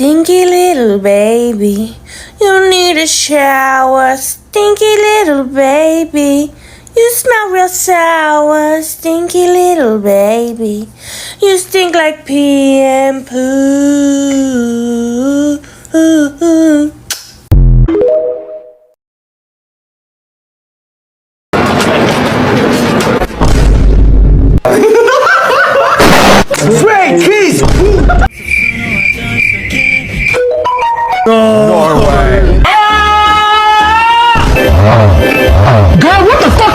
stinky little baby. You need a shower, stinky little baby. You smell real sour, stinky little baby. You stink like pee and poo. Stray kids! Norway. God, what the fuck?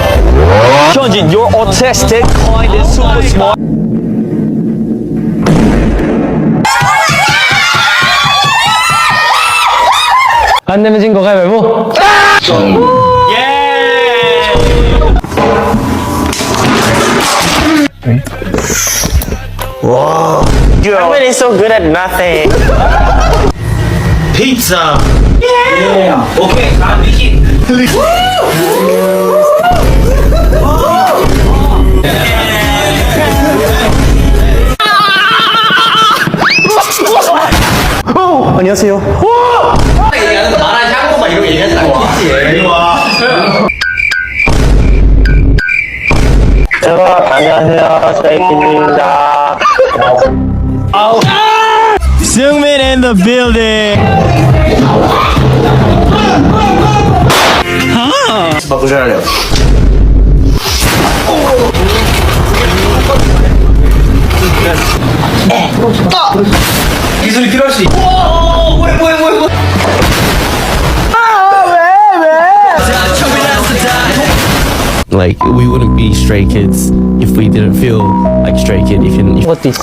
Hyunjin, you're autistic, kind, and super smart. 안 내면 진 거 가위바위보. Wow. Hyunjin is so good at nothing. Pizza. Yeah. Okay, I'm making. 안녕하세요. 얘기하는 말하지 한국말 이러고 얘기하지 않겠지. 이리 와. 안녕하세요. 스테이키입니다. Zooming in the building. 바꾸셔야 기술이 필요할 수 있어. 뭐야. Like we wouldn't be stray kids if we didn't feel like stray kid. If what is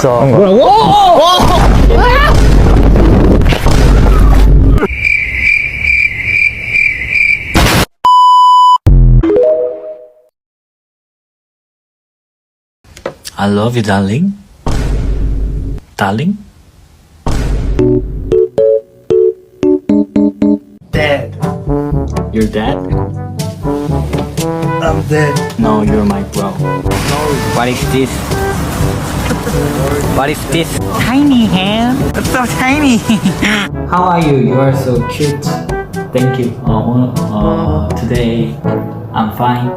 I love you, darling. Darling? Dad. Your dad? I'm dead. No, you're my bro. What is this? What is this? Tiny hand? It's so tiny. How are you? You are so cute. Thank you. Today I'm fine.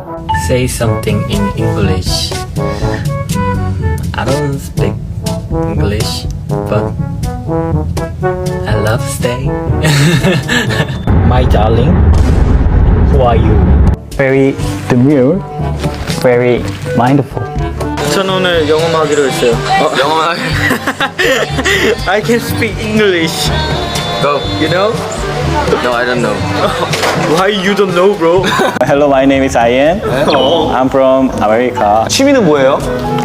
Say something in English. I don't speak English, but I love stay. My darling, who are you? Very demure, very mindful. 전 오늘 영어만 하기로 했어요. 영어만 I can speak English. Go. You know? No, I don't know. Why you don't know, bro? Hello, my name is Ian. I'm from America. 취미는 뭐예요?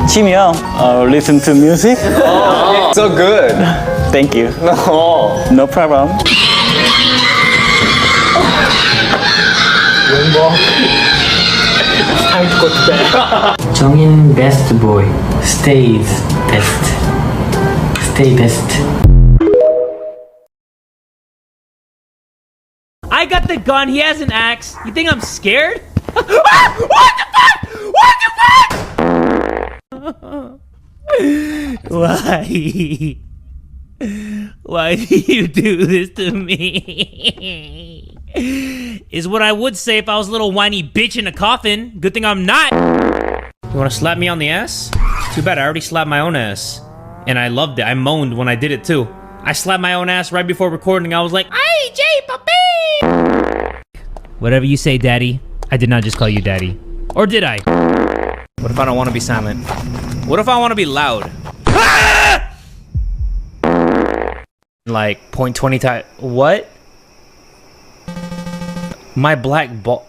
취미요? Listen to music. So good. Thank you. No problem. It's time to go to bed. 정인 best boy stays best. Stay best. I got the gun, he has an axe. You think I'm scared? What the fuck? What the fuck? Why? Why do you do this to me? Is what I would say if I was a little whiny bitch in a coffin. Good thing I'm not. You wanna slap me on the ass? Too bad, I already slapped my own ass. And I loved it, I moaned when I did it too. I slapped my own ass right before recording. I was like, "Hey, J Papi!" Whatever you say, daddy. I did not just call you daddy. Or did I? What if I don't want to be silent? What if I want to be loud? Like 0.20 times. What? My black ball.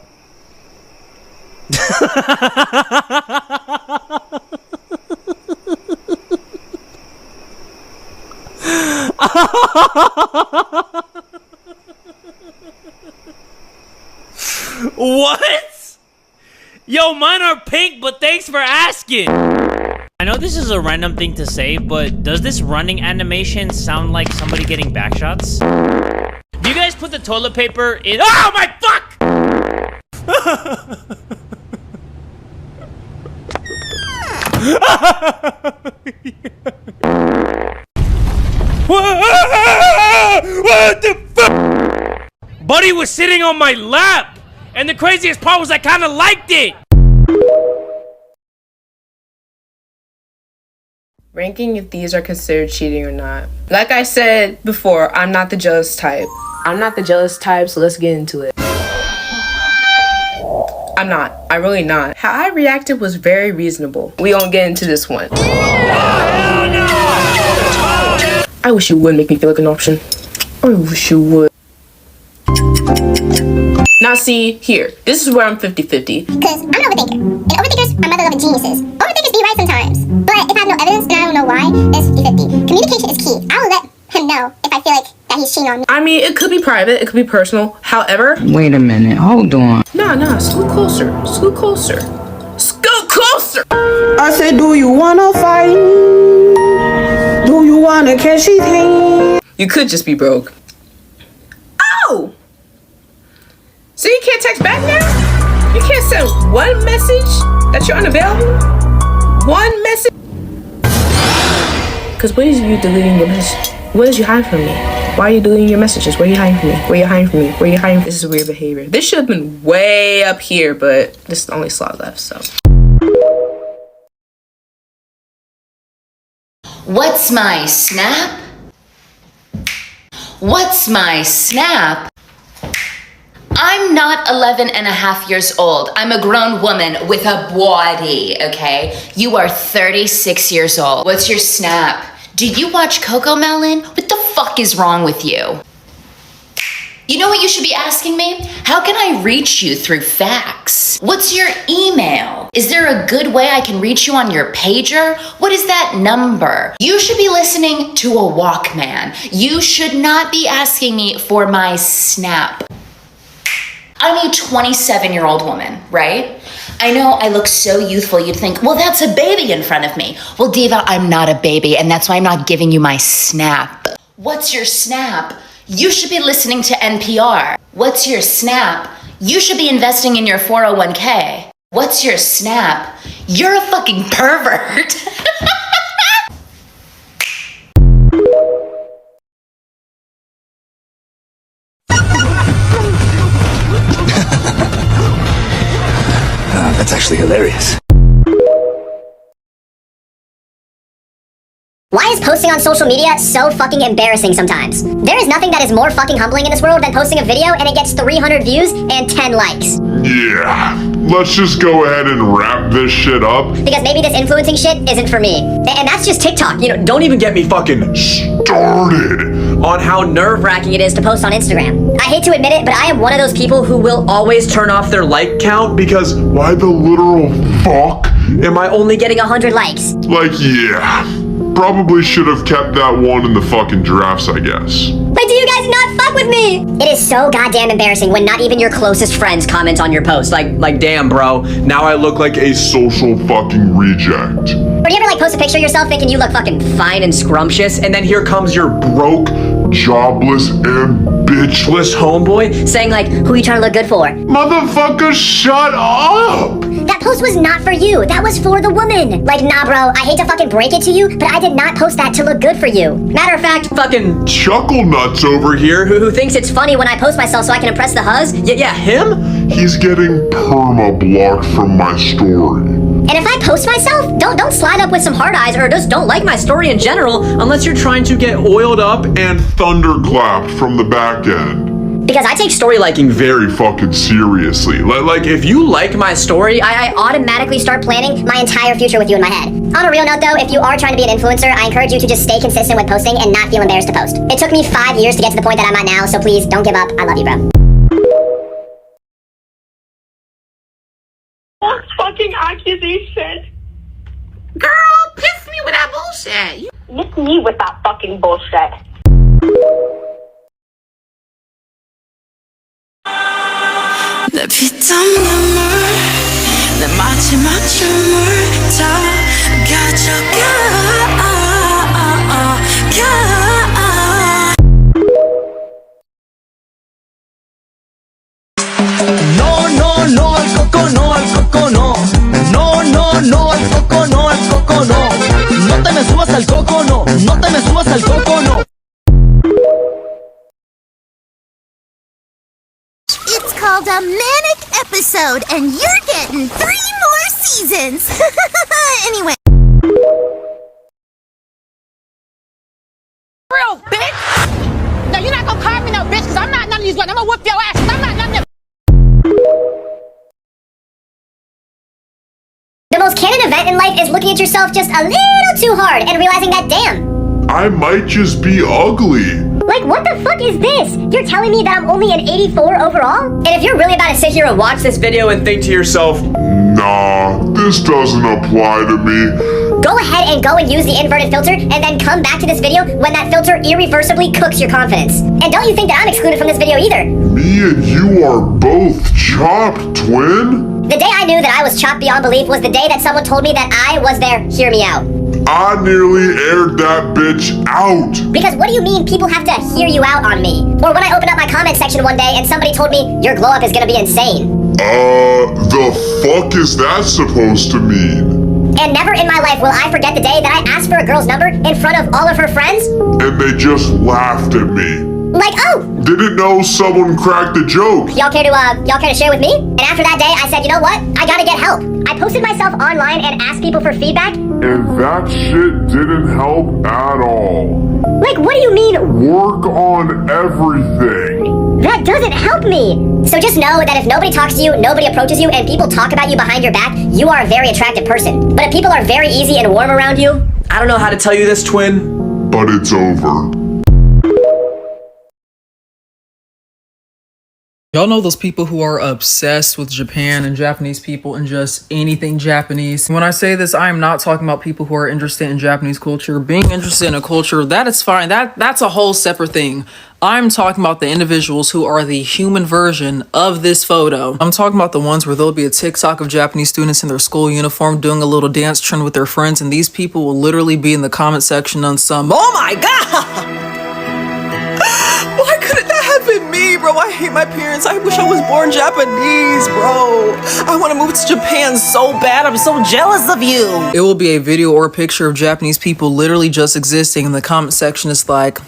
What? Yo, mine are pink, but thanks for asking. I know this is a random thing to say, but does this running animation sound like somebody getting backshots? Do you guys put the toilet paper in? Oh my fuck! What the fuck? Buddy was sitting on my lap, and the craziest part was I kind of liked it. Ranking if these are considered cheating or not. Like I said before, I'm not the jealous type. I'm not the jealous type, so let's get into it. I'm not. I'm really not. How I reacted was very reasonable. We won't get into this one. I wish you would make me feel like an option. I wish you would. Now see, here. This is where I'm 50-50. Because I'm an overthinker. And overthinkers are mother-loving geniuses. Overthinkers be right sometimes. But if I have no evidence and I don't know why, it's 50-50. Communication is key. I will let him know if I feel like that he's cheating on me. I mean, it could be private. It could be personal. However... Wait a minute, hold on. Nah, scoot closer. Scoot closer. Scoot closer! I said, do you wanna fight? Do you wanna catch his hand? You could just be broke. Oh! So you can't text back now? You can't send one message that you're unavailable? One message? Because what is you deleting your message? What is you hiding from me? Why are you deleting your messages? Where are you hiding from me? Where are you hiding from me? Where are you hiding from me? This is weird behavior. This should have been way up here, but this is the only slot left, so. What's my snap? What's my snap? I'm not 11 and a half years old. I'm a grown woman with a body, okay? You are 36 years old. What's your snap? Did you watch Coco Melon? What the fuck is wrong with you? You know what you should be asking me? How can I reach you through fax? What's your email? Is there a good way I can reach you on your pager? What is that number? You should be listening to a Walkman. You should not be asking me for my snap. I'm a 27-year-old woman, right? I know I look so youthful, you'd think, well, that's a baby in front of me. Well, Diva, I'm not a baby, and that's why I'm not giving you my snap. What's your snap? You should be listening to NPR. What's your snap? You should be investing in your 401k. What's your snap? You're a fucking pervert. That's actually hilarious. Why is posting on social media so fucking embarrassing sometimes? There is nothing that is more fucking humbling in this world than posting a video and it gets 300 views and 10 likes. Yeah, let's just go ahead and wrap this shit up. Because maybe this influencing shit isn't for me. And that's just TikTok. You know, don't even get me fucking Started on how nerve-wracking It is to post on Instagram. I hate to admit it, but I am one of those people who will always turn off their like count because why the literal fuck am I only getting 100 likes. Like, yeah, probably should have kept that one in the fucking drafts, I guess. But do you guys not fuck with me? It is so goddamn embarrassing when not even your closest friends comment on your post. Like damn, bro. Now I look like a social fucking reject. Or do you ever like post a picture of yourself thinking you look fucking fine and scrumptious, and then here comes your Broke, jobless, and bitchless homeboy saying like, who you trying to look good for? Motherfucker, shut up! That post was not for you. That was for the woman. Like, nah, bro, I hate to fucking break it to you, but I did not post that to look good for you. Matter of fact, fucking chuckle nuts over here who thinks it's funny when I post myself so I can impress the huzz. Yeah, him? He's getting perma-blocked from my story. And if I post myself, don't slide up with some hard eyes or just don't like my story in general unless you're trying to get oiled up and thunderclapped from the back end. Because I take story liking very fucking seriously. Like if you like my story, I automatically start planning my entire future with you in my head. On a real note though, if you are trying to be an influencer, I encourage you to just stay consistent with posting and not feel embarrassed to post. It took me 5 years to get to the point that I'm at now, so please don't give up. I love you, bro. False fucking accusation. Girl, piss me with that bullshit. Miss me with that fucking bullshit. 내 피땀눈물 내 마지막춤을 다 가져가 No al coco, no al coco, no. No al coco, no al coco, no. No te me subas al coco, no. No te me subas al coco, no. called a manic episode, and you're getting 3 more seasons. Anyway. Real bitch. No, you're not gonna call me no bitch, because I'm not none of these ones. I'm gonna whip your ass, 'cause I'm not none of them. The most canon event in life is looking at yourself just a little too hard and realizing that, damn, I might just be ugly. like, what the fuck is this? You're telling me that I'm only an 84 overall? And if you're really about to sit here and watch this video and think to yourself, Nah, this doesn't apply to me. go ahead and go and use the inverted filter and then come back to this video when that filter irreversibly cooks your confidence. And don't you think that I'm excluded from this video either? Me and you are both chopped, twin. The day I knew that I was chopped beyond belief was the day that someone told me that I was their hear me out. I nearly aired that bitch out. Because what do you mean people have to hear you out on me? Or when I opened up my comment section one day and somebody told me your glow up is gonna be insane. The fuck is that supposed to mean? And never in my life will I forget the day that I asked for a girl's number in front of all of her friends. And they just laughed at me. Like, oh! Didn't know someone cracked the joke. Y'all care to share with me? And after that day, I said, you know what? I gotta get help. I posted myself online and asked people for feedback. And that shit didn't help at all. Like, what do you mean? Work on everything. That doesn't help me. So just know that if nobody talks to you, nobody approaches you, and people talk about you behind your back, you are a very attractive person. But if people are very easy and warm around you, I don't know how to tell you this, twin, but it's over. Y'all know those people who are obsessed with Japan and Japanese people and just anything Japanese. When I say this, I am not talking about people who are interested in Japanese culture. Being interested in a culture, that is fine. That's a whole separate thing. I'm talking about the individuals who are the human version of this photo. I'm talking about the ones where there'll be a TikTok of Japanese students in their school uniform doing a little dance trend with their friends, and these people will literally be in the comment section on some, oh my god! Why couldn't that have been me, bro? I hate my parents. I wish I was born Japanese, bro. I want to move to Japan so bad. I'm so jealous of you. It will be a video or a picture of Japanese people literally just existing, and the comment section is like,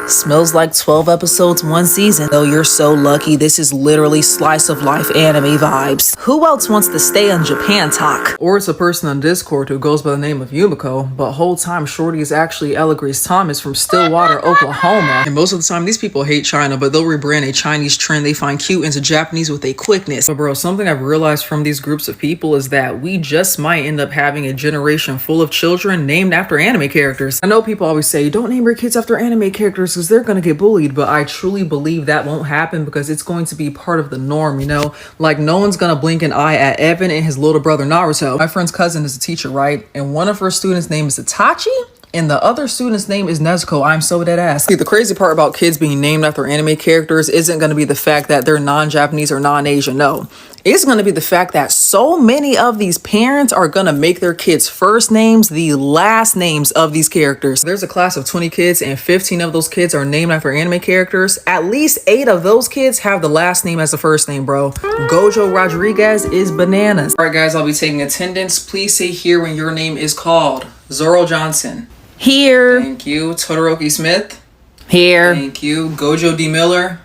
smells like 12 episodes, 1 season. Oh, you're so lucky. This is literally slice of life anime vibes. Who else wants to stay on Japan talk? Or it's a person on Discord who goes by the name of Yumiko, but whole time Shorty is actually Ella Grace Thomas from Stillwater, Oklahoma. And most of the time these people hate China, but they'll rebrand a Chinese trend they find cute into Japanese with a quickness. But bro, something I've realized from these groups of people is that we just might end up having a generation full of children named after anime characters. I know people always say, don't name your kids after anime characters because they're gonna get bullied, but I truly believe that won't happen because it's going to be part of the norm, you know? Like, no one's gonna blink an eye at Evan and his little brother Naruto. My friend's cousin is a teacher, right? And one of her students' name is Itachi, and the other student's name is Nezuko. I'm so dead ass. See, the crazy part about kids being named after anime characters isn't gonna be the fact that they're non-Japanese or non-Asian, no. It's gonna be the fact that so many of these parents are gonna make their kids' first names the last names of these characters. There's a class of 20 kids and 15 of those kids are named after anime characters. At least 8 of those kids have the last name as the first name, bro. Gojo Rodriguez is bananas. All right, guys, I'll be taking attendance. Please say here when your name is called. Zoro Johnson. Here. Thank you. Todoroki Smith. Here. Thank you. Gojo D. Miller.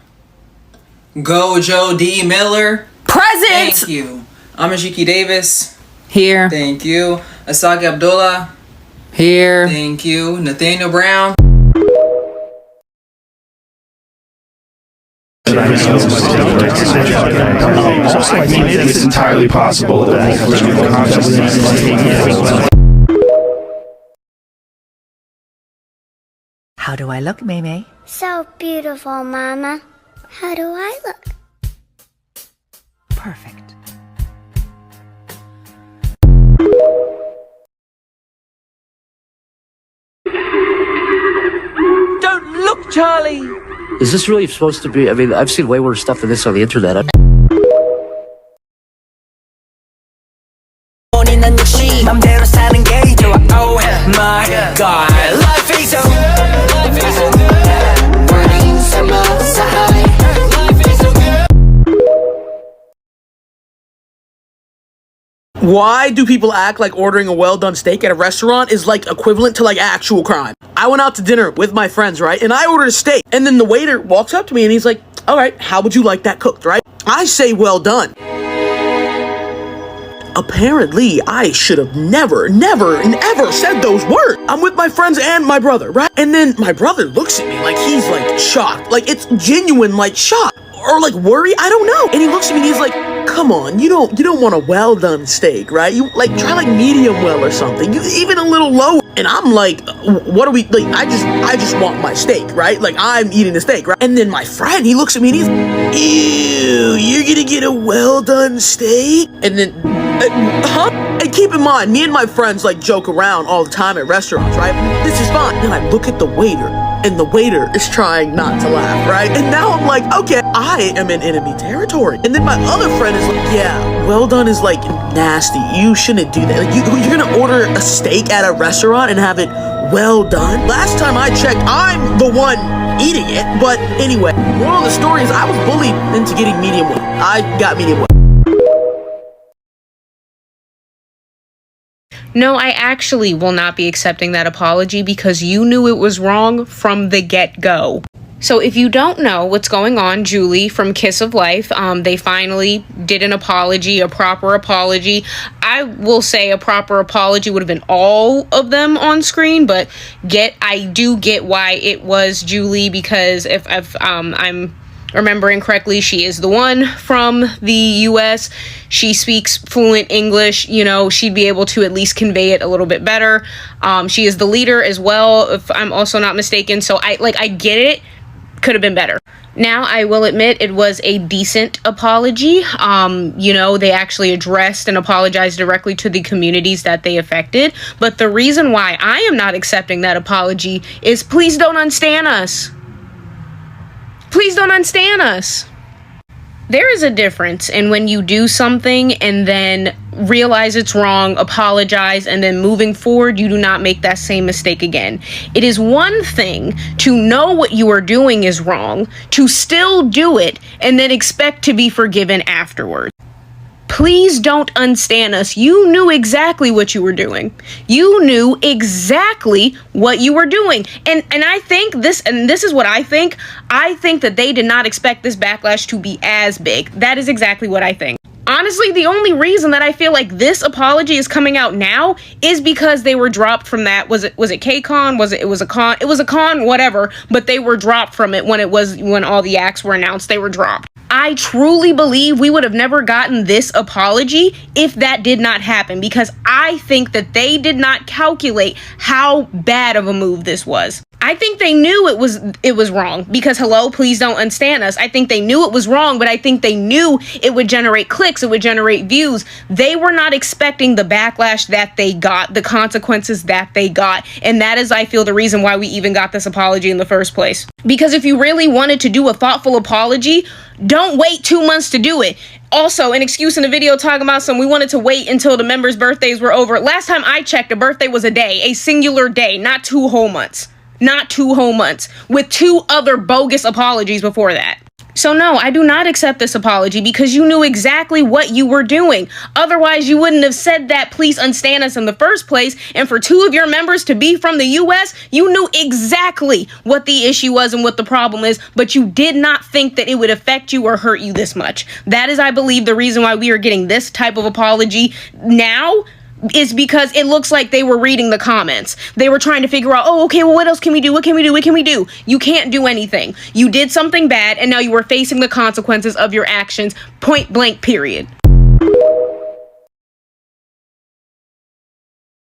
Gojo D. Miller. Present. Thank you. Amajiki Davis. Here. Thank you. Asagi Abdullah. Here. Thank you. Nathaniel Brown. It's entirely possible that How do I look, Maymay? So beautiful, Mama. How do I look? Perfect. Don't look, Charlie! Is this really supposed to be? I mean, I've seen way worse stuff than this on the internet. 맘대로 사는 게 좋아. Oh my god, life is so good. Life is so good. Burning summer side. Life is so good. Why do people act like ordering a well-done steak at a restaurant is like equivalent to like actual crime? I went out to dinner with my friends, right? And I ordered a steak. And then the waiter walks up to me and he's like, all right, how would you like that cooked, right? I say, well done. Apparently, I should have never said those words. I'm with my friends and my brother, right? And then my brother looks at me like he's like shocked. Like it's genuine like shock or like worry. I don't know. And he looks at me and he's like, come on, you don't want a well done steak, right? You like try like medium well or something. You even a little lower. And I'm like, what are we like? I just want my steak, right? Like I'm eating the steak, right? And then my friend, he looks at me and he's, ew, you're gonna get a well done steak? And then, huh? And keep in mind, me and my friends like joke around all the time at restaurants, right? This is fine. And I look at the waiter, and the waiter is trying not to laugh, right? And now I'm like, okay, I am in enemy territory. And then my other friend is like, yeah, well done is like nasty. You shouldn't do that. Like you're gonna order a steak at a restaurant and have it well done? Last time I checked, I'm the one eating it. But anyway, moral of the story is I was bullied into getting medium well. I got medium well. No, I actually will not be accepting that apology because you knew it was wrong from the get-go. So if you don't know what's going on, Julie from Kiss of Life, they finally did an apology, a proper apology. I will say a proper apology would have been all of them on screen, but I do get why it was Julie, because if I'm remembering correctly, she is the one from the US. She speaks fluent English. You know, she'd be able to at least convey it a little bit better. She is the leader as well, if I'm also not mistaken. So I get it. Could have been better. Now, I will admit it was a decent apology. You know, they actually addressed and apologized directly to the communities that they affected. But the reason why I am not accepting that apology is please don't unstan us. Please don't unstan us. There is a difference in when you do something and then realize it's wrong, apologize, and then moving forward, you do not make that same mistake again. It is one thing to know what you are doing is wrong, to still do it, and then expect to be forgiven afterwards. Please don't unstan us. You knew exactly what you were doing. You knew exactly what you were doing. And I think this is what I think. I think that they did not expect this backlash to be as big. That is exactly what I think. Honestly, the only reason that I feel like this apology is coming out now is because they were dropped from that. Was it KCON? It was a con, whatever, but they were dropped from it when all the acts were announced. They were dropped. I truly believe we would have never gotten this apology if that did not happen, because I think that they did not calculate how bad of a move this was. I think they knew it was wrong, because hello, please don't unstan us. I think they knew it was wrong, but I think they knew it would generate clicks, it would generate views. They were not expecting the backlash that they got, the consequences that they got. And that is, I feel, the reason why we even got this apology in the first place. Because if you really wanted to do a thoughtful apology, don't wait 2 months to do it. Also, an excuse in the video talking about we wanted to wait until the members' birthdays were over. Last time I checked, a birthday was a day, a singular day, not 2 whole months. Not 2 whole months, with 2 other bogus apologies before that. So no, I do not accept this apology, because you knew exactly what you were doing. Otherwise, you wouldn't have said that please unstan us in the first place. And for 2 of your members to be from the US, you knew exactly what the issue was and what the problem is, but you did not think that it would affect you or hurt you this much. That is, I believe, the reason why we are getting this type of apology now, is because it looks like they were reading the comments. They were trying to figure out, oh, okay, well, what else can we do? What can we do? What can we do? You can't do anything. You did something bad, and now you are facing the consequences of your actions, point blank, period.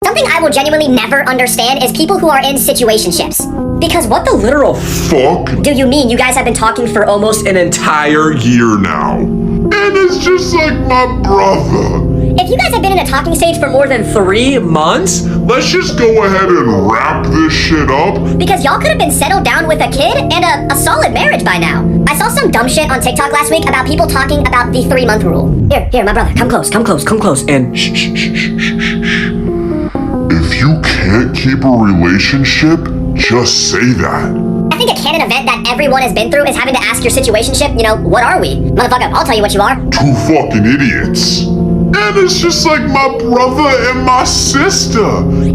Something I will genuinely never understand is people who are in situationships. Because what the literal fuck do you mean? You guys have been talking for almost an entire year now. And it's just like my brother. If you guys have been in a talking stage for more than 3 months, let's just go ahead and wrap this shit up. Because y'all could have been settled down with a kid and a solid marriage by now. I saw some dumb shit on TikTok last week about people talking about the 3-month rule. Here, my brother, come close, and shh. If you can't keep a relationship, just say that. I think a canon event that everyone has been through is having to ask your situationship, what are we? Motherfucker, I'll tell you what you are. 2 fucking idiots. And it's just like my brother and my sister.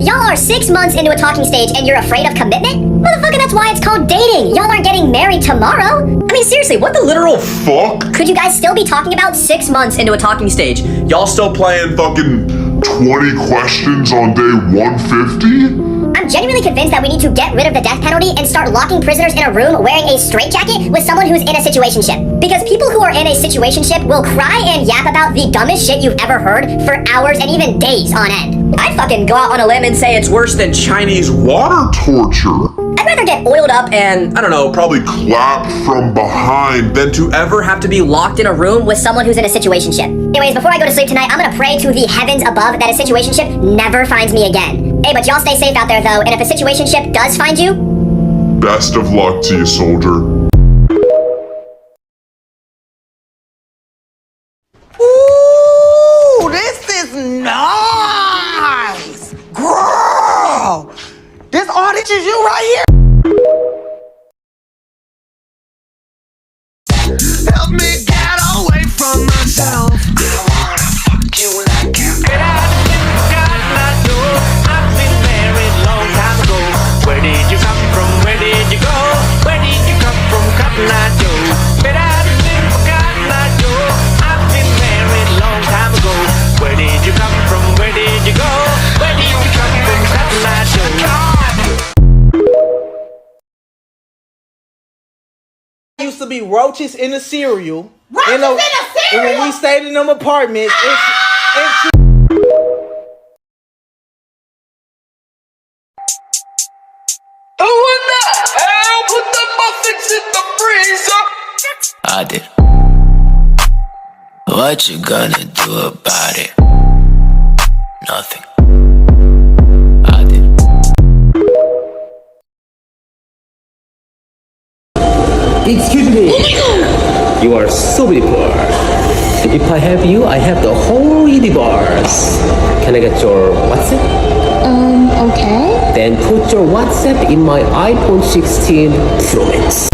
Y'all are 6 months into a talking stage and you're afraid of commitment? Motherfucker, that's why it's called dating. Y'all aren't getting married tomorrow. I mean, seriously, what the literal fuck? could you guys still be talking about 6 months into a talking stage? Y'all still playing Fucking 20 questions on day 150? I'm genuinely convinced that we need to get rid of the death penalty and start locking prisoners in a room wearing a straitjacket with someone who's in a situationship. Because people who are in a situationship will cry and yap about the dumbest shit you've ever heard for hours and even days on end. I'd fucking go out on a limb and say it's worse than Chinese water torture. I'd rather get oiled up and, I don't know, probably Clapped from behind than to ever have to be locked in a room with someone who's in a situationship. Anyways, before I go to sleep tonight, I'm gonna pray to the heavens above that a situationship never finds me again. Hey, but y'all stay safe out there though, and if a situationship does find you, Best of luck to you, soldier. Ooh, this is nice. Girl, this audience is you right here. Help me get away from myself. I wanna fuck you like you. Get out of here, I've been married long time ago. Where did you come from? Where did you go? Where did you come from, Cotton Eye Joe? Get out of here, Cotton Eye Joe. I've been married long time ago. Where did you come from? Where did you go? Where did you come from, Cotton Eye Joe? Used to be roaches in the cereal. Roaches in the cereal? And when we stayed in them apartments, Who in the hell put the muffins in the freezer? I did. What you gonna do about it? Nothing. I did. Excuse me. Oh my god. You are so beautiful. If I have you, I have the whole universe. Can I get your WhatsApp? Okay. Then put your WhatsApp in my iPhone 16 Pro Max.